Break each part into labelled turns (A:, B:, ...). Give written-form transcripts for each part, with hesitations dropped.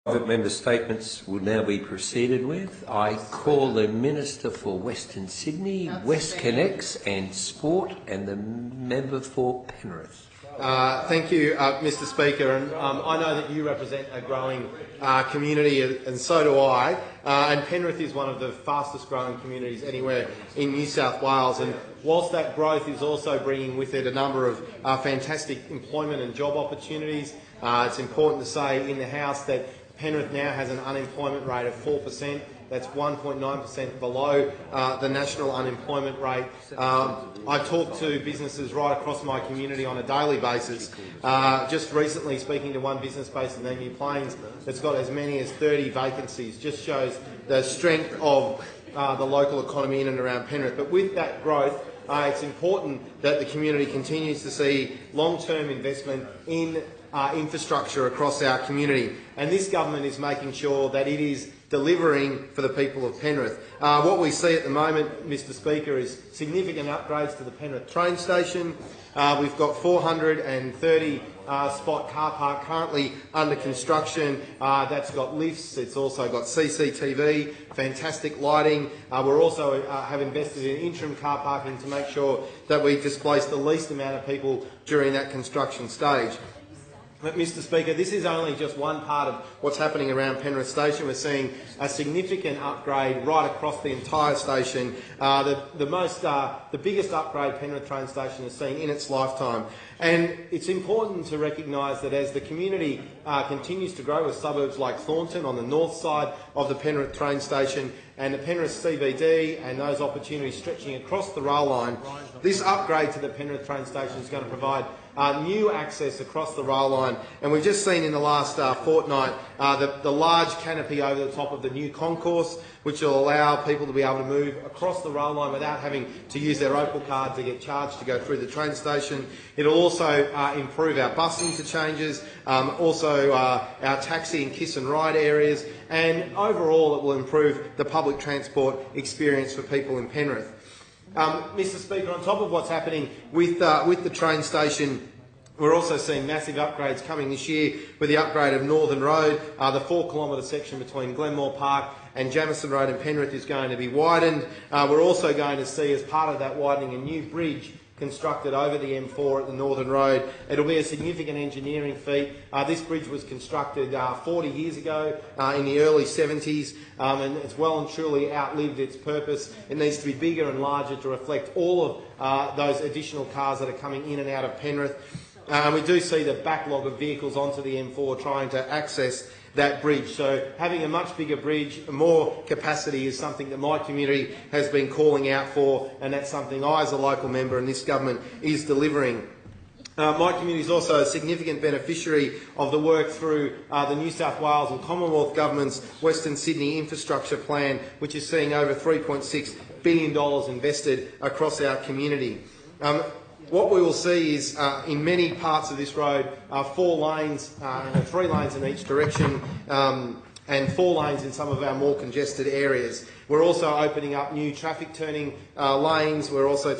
A: Private member statements will now be proceeded with. I call the Minister for Western Sydney, West Connects and Sport, and the member for Penrith.
B: Thank you, Mr Speaker. And I know that you represent a growing community, and so do I. And Penrith is one of the fastest growing communities anywhere in New South Wales. And whilst that growth is also bringing with it a number of fantastic employment and job opportunities, it's important to say in the House that Penrith now has an unemployment rate of 4%. That's 1.9% below the national unemployment rate. I talk to businesses right across my community on a daily basis. Just recently speaking to one business based in the New Plains that's got as many as 30 vacancies. Just shows the strength of the local economy in and around Penrith. But with that growth, it's important that the community continues to see long-term investment in infrastructure across our community, and this government is making sure that it is delivering for the people of Penrith. What we see at the moment, Mr Speaker, is significant upgrades to the Penrith train station. We've got 430 spot car park currently under construction. That's got lifts, it's also got CCTV, fantastic lighting. We're also have invested in interim car parking to make sure that we displace the least amount of people during that construction stage. But, Mr Speaker, this is only just one part of what's happening around Penrith Station. We're seeing a significant upgrade right across the entire station, the biggest upgrade Penrith train station has seen in its lifetime. And it's important to recognise that as the community continues to grow with suburbs like Thornton on the north side of the Penrith train station and the Penrith CBD and those opportunities stretching across the rail line, this upgrade to the Penrith train station is going to provide new access across the rail line. And we've just seen in the last fortnight the large canopy over the top of the new concourse, which will allow people to be able to move across the rail line without having to use their Opal card to get charged to go through the train station. It'll also improve our bus interchanges, also our taxi and kiss and ride areas, and overall it will improve the public transport experience for people in Penrith. Mr Speaker, on top of what's happening with the train station, we're also seeing massive upgrades coming this year with the upgrade of Northern Road. The 4-kilometre section between Glenmore Park and Jamison Road in Penrith is going to be widened. We're also going to see, as part of that widening, a new bridge constructed over the M4 at the Northern Road. It'll be a significant engineering feat. This bridge was constructed 40 years ago in the early 70s, and it's well and truly outlived its purpose. It needs to be bigger and larger to reflect all of those additional cars that are coming in and out of Penrith. We do see the backlog of vehicles onto the M4 trying to access that bridge. So having a much bigger bridge, more capacity, is something that my community has been calling out for, and that's something I, as a local member, and this government is delivering. My community is also a significant beneficiary of the work through the New South Wales and Commonwealth Government's Western Sydney Infrastructure Plan, which is seeing over $3.6 billion invested across our community. What we will see is, in many parts of this road, 4 lanes, 3 lanes in each direction, and 4 lanes in some of our more congested areas. We're also opening up new traffic turning lanes. We're also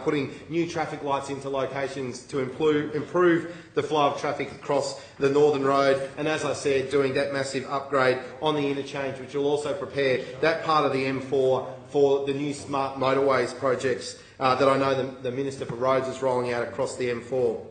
B: putting new traffic lights into locations to improve the flow of traffic across the Northern Road. And as I said, doing that massive upgrade on the interchange, which will also prepare that part of the M4 for the new smart motorways projects that I know the Minister for Roads is rolling out across the M4.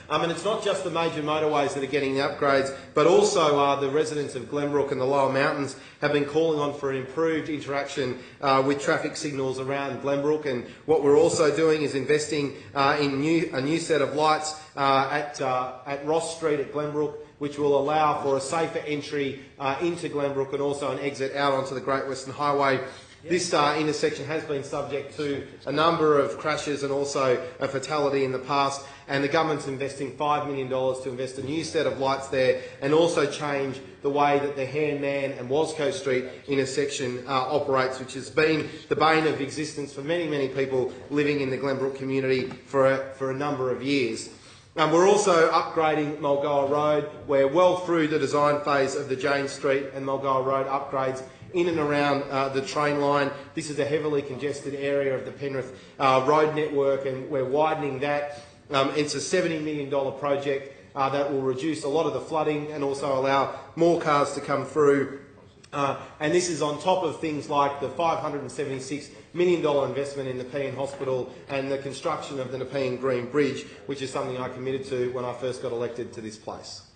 B: And it's not just the major motorways that are getting the upgrades, but also the residents of Glenbrook and the Lower Mountains have been calling on for improved interaction with traffic signals around Glenbrook. And what we're also doing is investing in a new set of lights at Ross Street at Glenbrook, which will allow for a safer entry into Glenbrook and also an exit out onto the Great Western Highway. This intersection has been subject to a number of crashes and also a fatality in the past, and the government's investing $5 million to invest a new set of lights there and also change the way that the Handman and Wasco Street intersection operates, which has been the bane of existence for many, many people living in the Glenbrook community for a number of years. We're also upgrading Mulgoa Road. We're well through the design phase of the James Street and Mulgoa Road upgrades in and around the train line. This is a heavily congested area of the Penrith road network, and we're widening that. It's a $70 million project that will reduce a lot of the flooding and also allow more cars to come through. And this is on top of things like the $576 million investment in the Nepean Hospital and the construction of the Nepean Green Bridge, which is something I committed to when I first got elected to this place.